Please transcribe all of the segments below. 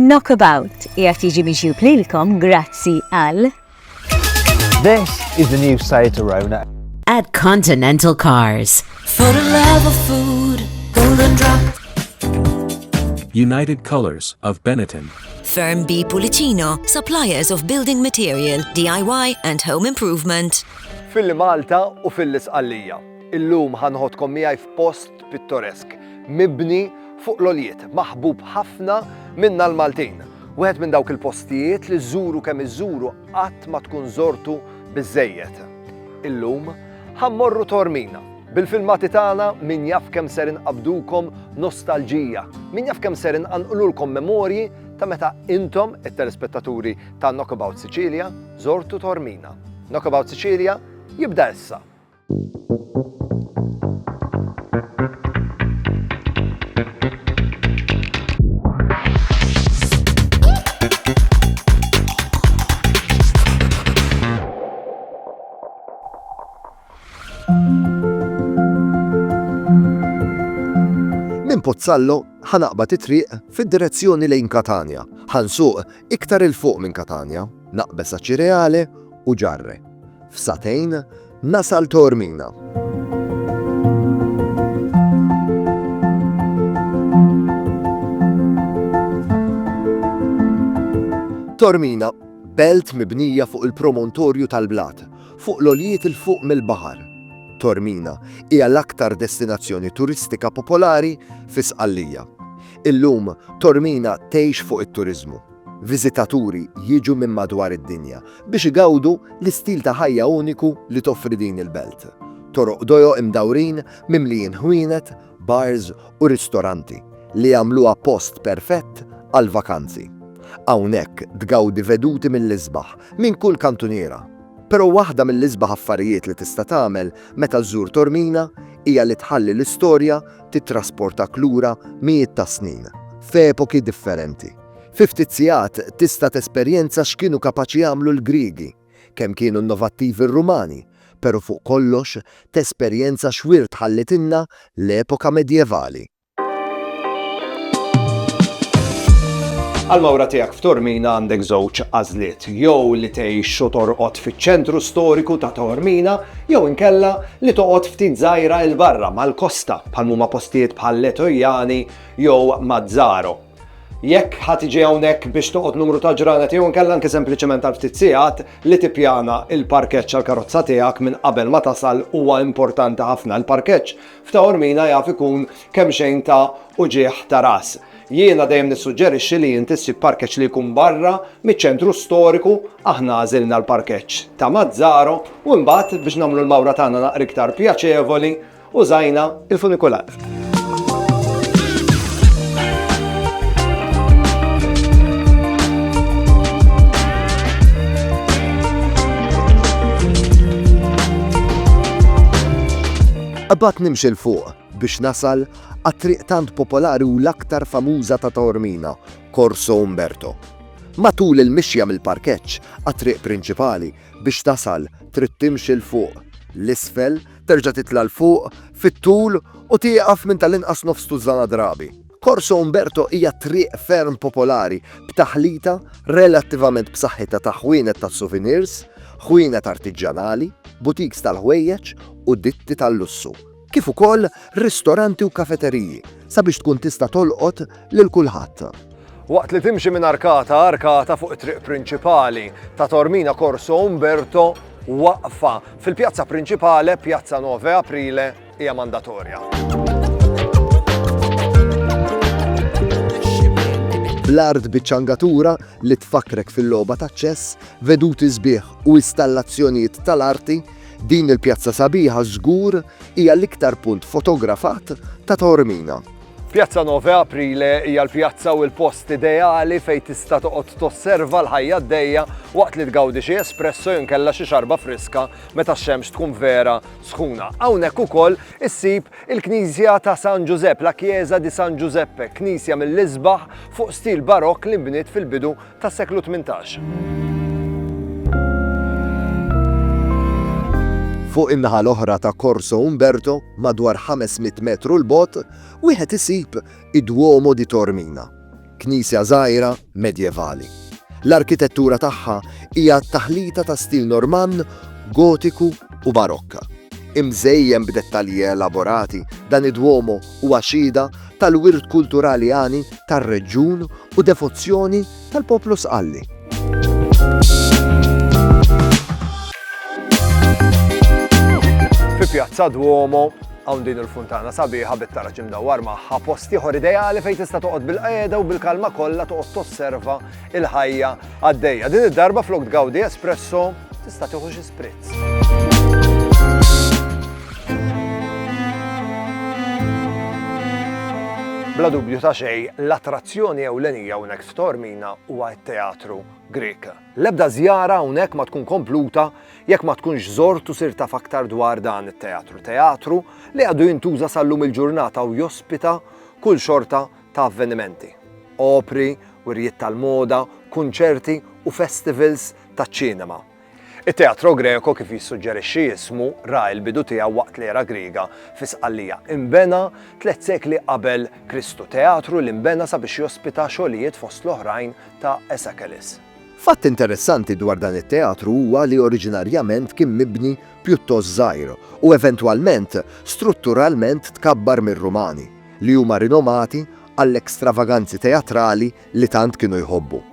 Knockabout qiegħed jiġi mixjub lilkom grazzi għal This is the new Seat Arona. At Continental Cars. For the love of food, Golden Drop. United Colors of Benetton. Firm B Pulicino, suppliers of building material, DIY and home improvement. Fil-Malta u fil-Isqallija. Illum ħanħodkom miegħi f'post pittoresk, mibni fuq l-oljiet, maħbub ħafna minna l-Maltin. Wieħed minn dawk il-postijiet li żżuru kemm iżżuru qatt ma tkun żortu biżżejjed. Illum ħammorru Taormina. Bil-filmati tagħna min jaf kemm ser inqabdukom nostalġija, min jaf kemm ser inqanqululkom memorji ta' meta intom, it-telespettaturi ta' Knockabout Sicilia, żortu Taormina. Knockabout Sicilia jibda issa. Min Pozzallo ħanaqbad it-triq fid-direzzjoni lejn Catania. Ħansuq iktar il-fuq minn Catania, naqbes Acireale u Ġarre. F'satejn nasal Taormina. Taormina, belt mibnija fuq il-promontorju tal-Blat, fuq l-oljiet il-fuq mill-baħar. Taormina hija l-aktar destinazzjoni turistika popolari f'Isqallija. Illum Taormina tgħix fuq it-turiżmu. Viżitaturi jiġu minn madwar id-dinja biex igawdu l-istil ta' ħajja uniku li toffri din il-belt. Toroq dojo imdawrin mimlijin ħwienet, bars u ristoranti li jagħmluha post perfett għal vakanzi. Hawnhekk tgawdi veduti mill-isbaħ minn kull kantuniera. Però waħda mill-isbaħ affarijiet li tista' tagħmel meta żżur Taormina hija li tħalli l-istorja titrasportak lura mijiet ta' snin, f'epoki differenti. Fi ftit sigħat tista' tesperjenza x'kienu kapaċi jagħmlu l-Griegi, kemm kienu innovattivi r-Rumani, però fuq kollox tesperjenza x'wirt ħallitilna l-epoka medjevali. Għal-mawra tiegħek f'Taormina għandek żewġ għażliet, jew li tgħix u torqod fiċ-ċentru storiku ta' Taormina, jew inkella li toqgħod ftit żgħira il barra mal-kosta bħal huma postijiet bħal Letojjani jew Mazzaro. Jekk ħadd tiġi hawnhekk biex toqgħod numru ta' ġranet jew inkella anke sempliċement għal ftit sigħat li tippjana il-parkeġġ għall-karozza tiegħek minn qabel ma tasal huwa importanti ħafna. Il-parkeġġ f'Taormina jaf ikun kemm xejn ta' uġigħ ta' ras. Jiena dejjem nissuġġerixxi li inti ssib parkeġġ li jkun barra miċ-ċentru storiku, aħna għażilna l-parkeġġ ta' Mazzaro u mbagħad biex nagħmlu l-mawra tagħna naqra iktar pjaċevoli użajna il-funikular. Qabad nimxi l-fuq biex nasal għat-triq tant popolari u l-aktar famuża ta' Taormina, Corso Umberto. Matul il-mixja mill-parkeġġ għat-triq prinċipali biex tasal trid timxi l-fuq. L-isfel terġa' titla' l-fuq fit-tul u tieqaf minn tal-inqas nofs tużana drabi. Corso Umberto hija triq ferm popolari b'taħlita relattivament b'saħħitha ta' ħwienet tas-souvenirs, ħwienet artiġjanali, boutiques tal-ħwejjeġ u ditti tal-lussu. Kif ukoll ristoranti u kafeteriji sabiex tkun tista' tolqot lil kulħadd. Waqt li timxi minn arkata fuq it-triq prinċipali ta' Taormina Corso Umberto waqfa fil-pjazza prinċipali Pjazza 9 Aprile hija mandatorja. Bl-art biċċangatura li tfakrek fil-logħba ta' ċess, veduti sbieħ u installazzjonijiet tal-arti, din il-pjazza sabiħa żgur hija l-iktar punt fotografat ta' Taormina. Pjazza 9 Aprile hija l-pjazza u l-post ideali fejn tista' toqgħod tosserva l-ħajja għaddejja waqt li tgawdi xi espresso jinkella xi xarba friska meta x-xemx tkun vera sħuna. Hawnhekk ukoll issib il-Knisja ta' San Giuseppe, la Chiesa di San Giuseppe, knisja mill-isbaħ fuq stil barokk li nbniet fil-bidu tas-seklu 18. Fuq in-naħa l-oħra ta' Corso Umberto, madwar 500 metru l-bot, wieħed isib id-Duomo di Taormina. knisja żgħira medjevali. L-arkitettura tagħha hija taħlita ta' stil Normann, Gotiku u Barokka. Imżejjem b'dettalji elaborati, dan id-Duomo huwa xhieda tal-wirt kulturali għani tar-reġjun u devozzjoni tal-poplu Sqalli. Fi Pjazza Duomo hawn din il-funtana sabiħa bit-taraġ imdawwar magħha post ieħor ideali fejn tista' toqgħod bil-qiegħda u bil-kalma kollha toqgħod tosserva il-ħajja għaddejja. Din id-darba flok tgawdi espresso tista' tieħu xi spritz. Bla dubju ta' xejn, l-attrazzjoni ewlenija hawnhekk f'Taormina huwa t-teatru Grek. L-ebda żjara hawnhekk ma tkun kompluta jekk ma tkunx żort u sirt taf aktar dwar dan it-teatru. Teatru li għadu jintuża sal-lum il-ġurnata u jospita kull xorta ta' avvenimenti. Opri, wirjiet tal-moda, kunċerti u festivals taċ-ċinema. Il-teatro Greko kif jissuġġerixxi ismu ra l-bidu tiegħu waqt l-era Griega fi Sqallija. Imbena 3 sekli qabel Kristu. Teatru li imbena sabiex jospita xogħlijiet fost l-oħrajn ta' Esakelis. Fatt interessanti dwar dan it-teatru huwa li oriġinarjament kien mibni pjuttost żgħir u eventwalment strutturalment tkabbar mir-Rumani li huma rinomati għall-ekstravaganzi teatrali li tant kienu jħobbu.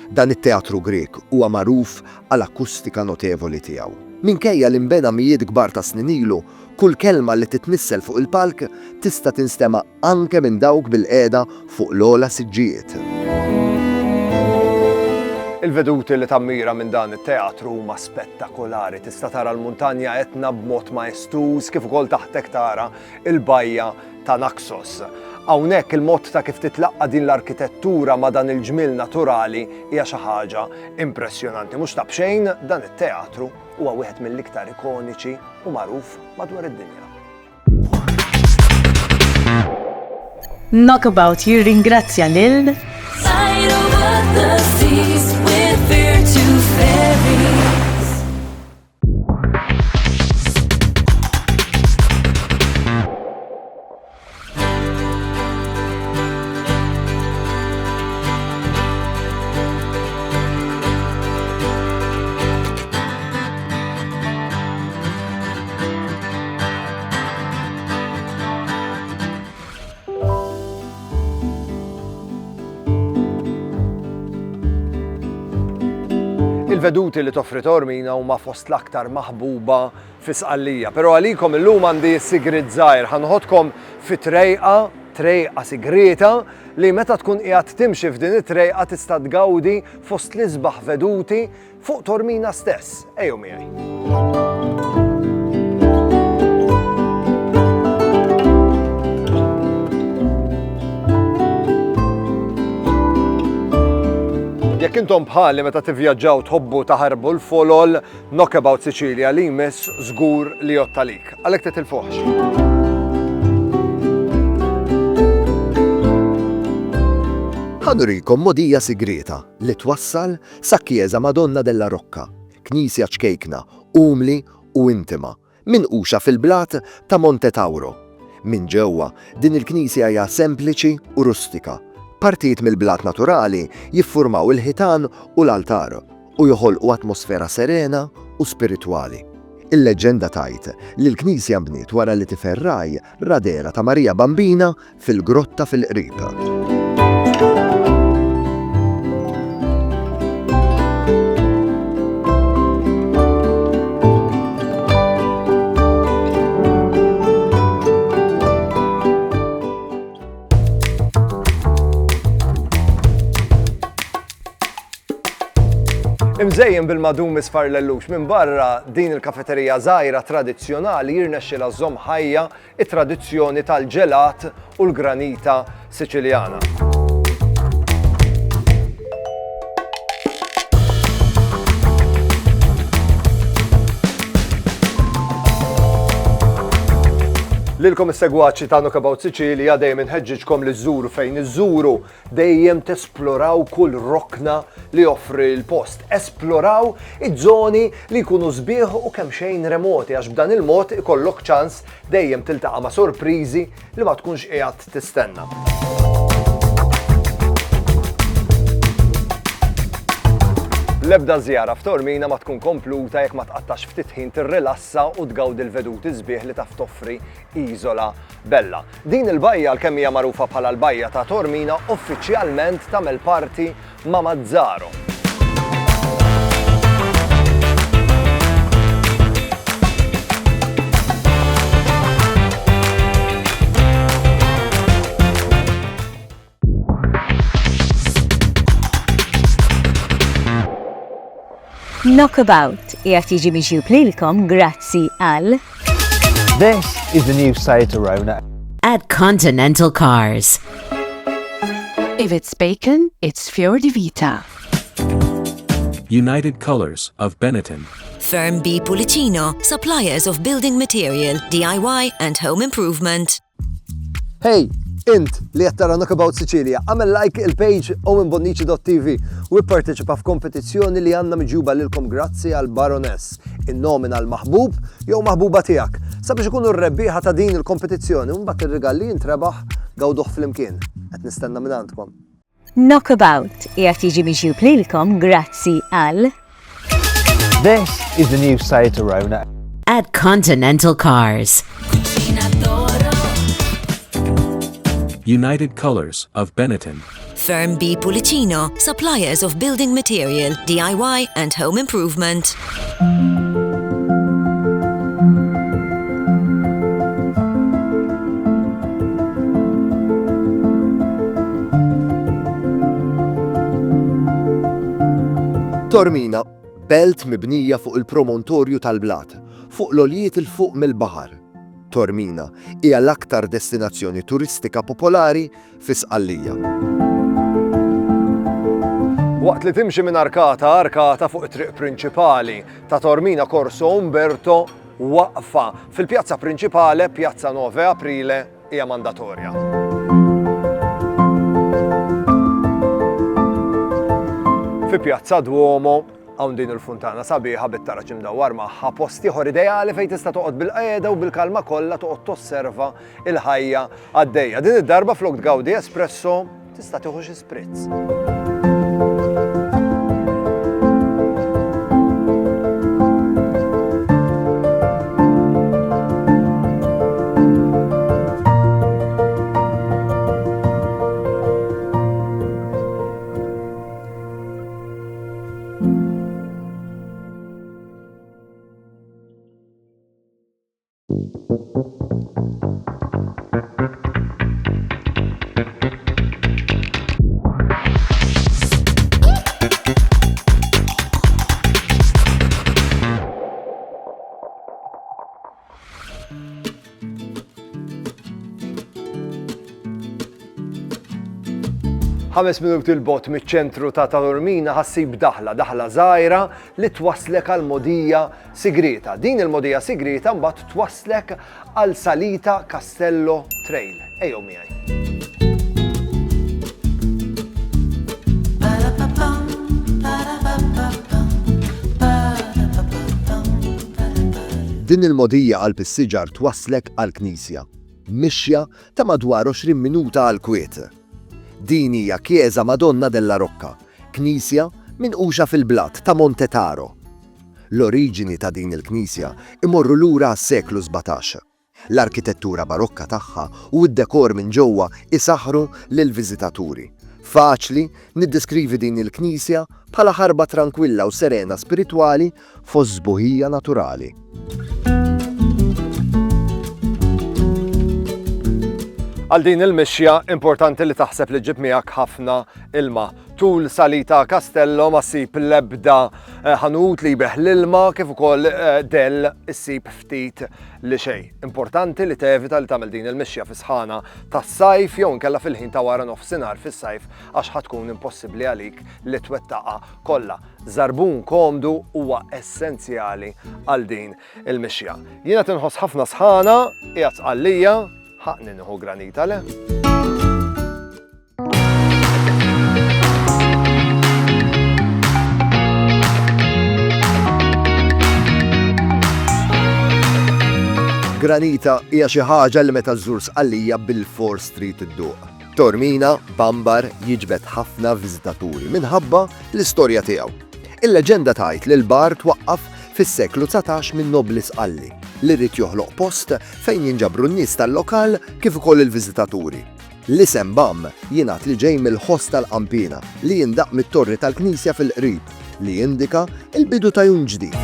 Dan it-teatru Grek huwa magħruf għall-akustika notevoli tiegħu. Minkejja li nbena mijiet kbar ta' snin ilu, kull kelma li titnissel fuq il-palk tista' tinstema' anke minn dawk bil-qiegħda fuq l-ogħla siġġijiet. Il-veduti li tammira minn dan it-teatru huma spettakolari. Tista' tara l-muntanja Etna b'mod maestuż kif ukoll taħtek tara il-bajja ta' Naxos. Hawnhekk il-mod ta' kif titlaqqa din l-arkitettura ma' dan il-ġmil naturali hija xi ħaġa impressjonanti. Mhux ta' bxejn dan it-teatru huwa wieħed mill-iktar ikoniċi u magħruf madwar id-dinja. Knockabout jirringrazzja lil Sight over the seas with fear to ferries. Il-veduti li toffri Taormina huma fost l-aktar maħbuba fi Sqallija. Però għalikom illum għandi sigriet żgħir ħanħodkom fi trejqa sigreta li meta tkun qiegħed timxi f'din it-trejqa tista' tgawdi fost l-isbaħ veduti fuq Taormina stess. Ejjew miegħi. Jekk intom bħalli meta tivvjaġġaw tħobbu taħarbu l-folol, Knockabout Sicilia li jmiss żgur li jottalik. Għalhekk titilfuħx. Ħanurikom modija sigreta li twassal sa' Chiesa Madonna della Rocca, knisja ċkejkna, umli u intima, minquxa fil-blat ta' Monte Tauro. Min ġewwa din il-knisja hija sempliċi u rustika. Partijiet mill-blat naturali jiffurmaw il-ħitan u l-altar u joħolqu atmosfera serena u spiritwali. Il-leġenda tajt li l-knisja mbniet wara li tiferraj radera ta' Marija Bambina fil-grotta fil-qrib. Imżejjen bil-madum isfar l-lux minn barra din il-kafeterija żgħira tradizzjonali jirnexxilha żomm ħajja it-tradizzjoni tal-ġelat u l-granita Siċiljana. Lilkom is-segwaċi ta' Knockabout Sicilia dejjem inħeġġiġkom li żżuru fejn iżżuru, dejjem tesploraw kull rokna li joffri l-post. Esploraw iż-żoni li jkunu sbieħ u kemm xejn remoti għax b'dan il-mod ikollok ċans dejjem tiltaqa' ma' sorpriżi li ma tkunx qiegħed tistenna. L-ebda żjara f'Tormina ma tkun kompluta jekk ma tqattax ftit ħin tirrilassa u tgawdi l-veduti sbieħ li taf toffri Iżola Bella. Din il-bajja għalkemm hija magħrufa bħala l-bajja ta' Tormina uffiċjalment tagħmel parti ma' Mazzaro. Knockabout qiegħed jiġi mixjub lilkom grazzi għal This is the new Site Arona. At Continental Cars. If it's bacon, it's Fior di Vita. United Colors of Benetton. Firm B Pulicino, suppliers of building material, DIY and home improvement. Hey, int li qed tara Knockabout Sicilia, għamel like il-page owenbonnici.tv u ipparteċipa f'kompetizzjoni li għandna miġuba lilkom grazzi għal Baroness, in-nomina l-maħbub jew maħbuba tiegħek. Sabiex ikunu r-rebbieħa ta' din il-kompetizzjoni u mbagħad ir-rigalli jintrebaħ gawduh flimkien. Qed nistenna minn għandkom. Knockabout qiegħed jiġi mixjub lilkom grazzi għal This is the new Site Arona. At Continental Cars. United Colors of Benetton. Firm B Pulicino, suppliers of building material, DIY and home improvement. Tormina, belt mibnija fuq il-promontorju tal-Blat, fuq l-oljiet il-fuq mill-baħar. Tormina hija l-aktar destinazzjoni turistika popolari fi Sqallija. Waqt li timxi minn arkata fuq it-triq prinċipali ta' Tormina Corso Umberto waqfa fil-pjazza prinċipali Pjazza 9 Aprile hija mandatorja. Fi Pjazza Duomo hawn din il-funtana sabiħa bit-taraġ imdawwar magħha post ieħor ideali fejn tista' toqgħod bil-qiegħda u bil-kalma kollha toqgħod tosserva il-ħajja għaddejja. Din id-darba flok tgawdi espresso tista' tieħu xi spritz. Ħames minuti l-bot miċ-ċentru ta' Tormina ħassib daħla żgħira li twasslek għal modija sigrita. Din il-modija sigrita mbagħad twasslek għal Salita Castello Trail. Ejjew miegħi. Din il-modija għal pissiġar twasslek għal Knisja, mixja ta' madwar 20 minuta għal Kwiet. Din hija Chiesa Madonna della Rocca, knisja minquxa fil-Blat ta' Montetaro. L-oriġini ta' din il-knisja imorru lura għas-seklu 17. L-arkitettura barokka tagħha u d-dekor minn ġewwa isaħħru lill-viżitaturi. Faċli niddeskrivi din il-knisja bħala ħarba tranquilla u serena spiritwali fost sbuħija naturali. Għal din il-mixja importanti li taħseb li ġib miegħek ħafna ilma. Tul Salita Castello ma ssib l-ebda ħanut li jbeħ l-ilma kif ukoll del issib ftit li xejn. Importanti li tevita li tagħmel din il-mixja fi sħana tas-sajf jew inkella fil-ħin ta' wara nofsinhar fis-sajf għax ħatkun impossibbli għalik li twettaqa kollha. Żarbun komdu huwa essenzjali għal din il-mixja. Jiena tinħoss ħafna sħana qiegħed Sqallija ħaqni nieħu granita le. Granita hija xi ħaġa li meta żżur Sqallija bil-4 Street idduq. Tormina, Bambar jiġbed ħafna viżitaturi minħabba l-istorja tiegħu. Il-leġenda tgħid li l-bar twaqqaf fis-seklu 19 minn nobli sqalli li rrid joħloq post fejn jinġabru n-nies tal-lokal kif ukoll il-viżitaturi. L-isem Bam jingħad li ġej mill-ħoss tal-qampina li jindaq mit-torri tal-Knisja fil-qrib li jindika il-bidu ta' jum ġdid.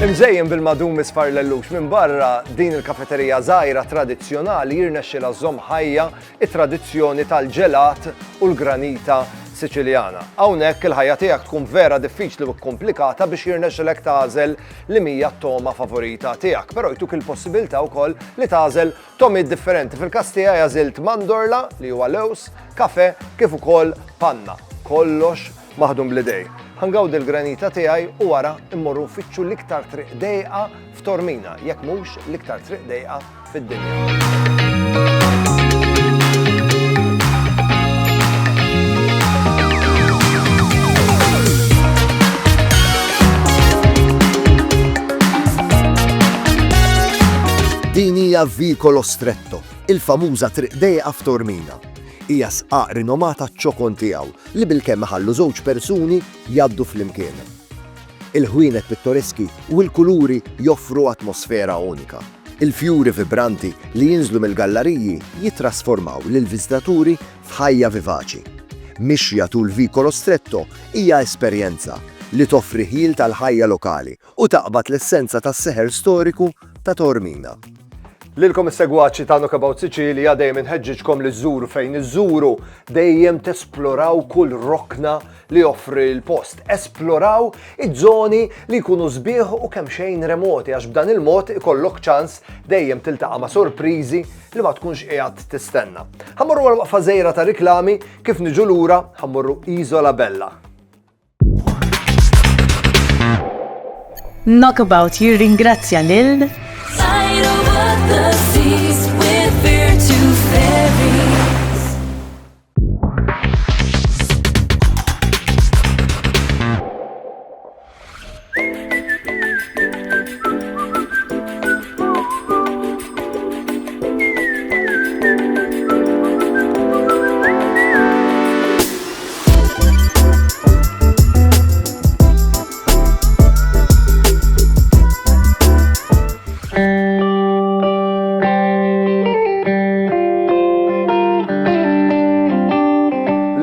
Imżejjen bil-madum misfarlellux minn barra din il-kafeterija żgħira tradizzjonali jirnexxilha żomm ħajja it-tradizzjoni tal-ġelat u l-granita Siċiljana. Hawnhekk il-ħajja tiegħek tkun vera diffiċli u komplikata biex jirnexxilek tagħżel li mija t-toma favorita tiegħek, però jtuk il-possibilità wkoll li tagħżel tomi differenti. Fil-każ tiegħi għażilt mandorla li huwa lews, kafe kif ukoll panna. Kollox maħdum bl-idej. Ħangawd il-granita tiegħi u wara immorru nfittxu l-iktar triq dejqa f'Tormina, jekk mhux l-iktar triq dejqa fid-dinja. Din hija Vicolo Stretto, il-famuża triq dejqa f'Tormina. Hija sqaq rinomata ċ-ċokon tiegħu li bilkemm ħallu żewġ persuni jgħaddu flimkien. Il-ħwienet pittoreski u l-kuluri joffru atmosfera unika. Il-fjuri vibranti li jinżlu mill-galleriji jitrasformaw lill-viżitaturi f'ħajja vivaċi. Mixja tul Vicolo Stretto hija esperjenza li toffri ħil tal-ħajja lokali u taqbad l-essenza tas-seħer storiku ta' Tormina. Lilkom is-segwaċi ta' Knockabout Sicilia dejjem inħeġġiġkom li żżuru fejn iżżuru dejjem tesploraw kull rokna li offri l-post. Esploraw iż-żoni li jkunu sbieħ u kemm xejn remoti għax b'dan il-mod ikollok ċans dejjem tiltaqa' ma' sorpriżi li ma tkunx qiegħed tistenna. Ħammorru għal waqfa żgħira ta' riklami kif niġu lura ħammorru Isola Bella. Knockabout jirringrazzja lil Side over the seas with Virtu Ferries.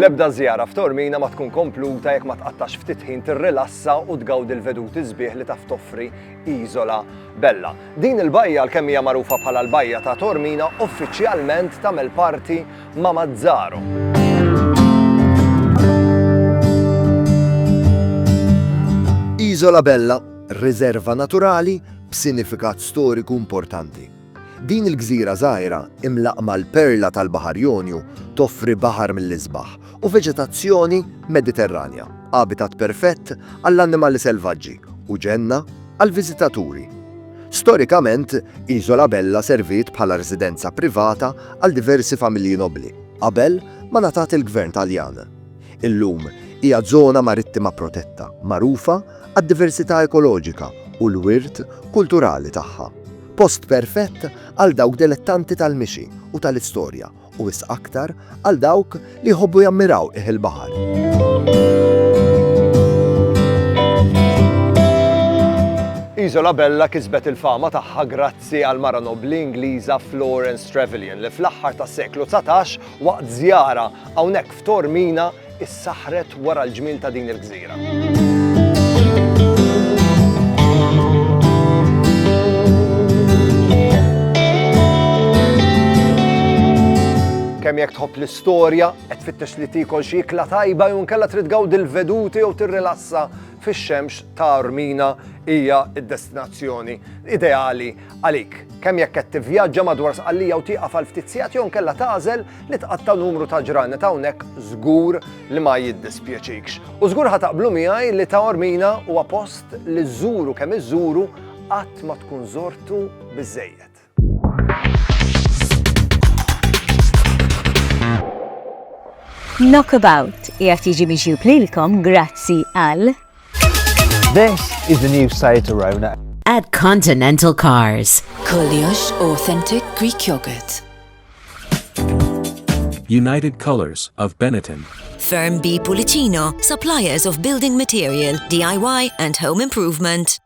L-ebda żjara f'Tormina ma tkun kompluta jekk ma tqattax ftit ħin tirrilassa u tgawdi l-veduti sbieħ li taf toffri Isola Bella. Din il-bajja l-kemm hija magħrufa bħala l-bajja ta' Tormina uffiċjalment tagħmel parti ma' Mazzaro. Isola Bella, riserva naturali b'sinifikat storiku importanti. Din il-gżira żgħira imlaqma l-perla tal-Baħar Jonju toffri baħar mill-isbaħ u veġetazzjoni mediterranja, abitat perfett għall-annimali selvaġġi u ġenna għall-viżitaturi. Storikament, Isola Bella servit bħala residenza privata għal diversi familji nobli, qabel ma ngħatat il-Gvern Taljan. Illum hija żona marittima protetta, magħrufa għad-diversità ekoloġika u l-wirt kulturali tagħha. Post perfett għal dawk dilettanti tal-mixi u tal-istorja u wis aktar għal dawk li jħobbu jammiraw il-baħar. Isola Bella kisbet il-fama tagħha grazzi għal mara nobli Ingliża Florence Trevelyan li fl-aħħar tas-seklu 19 waqt żjara hawnhekk f'Tormina issaħret wara l-ġmil ta' din il-gżira. Kemm jekk tħobb l-istorja, qed tfittex li tikol xi ikla tajba jew nkella trid tgawdi l-veduti jew tirrilassa fix-xemx ta' Tormina hija d-destinazzjoni ideali għalik. Kemm jekk qed tivvjaġġa madwar Sqallija u tieqaf għal ftit sigħat jew nkella tagħżel li tqatta' numru ta' ġranet hawnhekk żgur li ma jiddispjaċikx. U żgur ħataqblu miegħi li Tormina huwa post li żżuru kemm iżżuru qatt ma tkun żortu biżżejjed. Knockabout qiegħed jiġi mixjub lilkom grazzi għal This is the new Cider Rona. At Continental Cars. Koliosh Authentic Greek Yogurt. United Colors of Benetton. firm B. Pulicino, suppliers of building material, DIY and home improvement.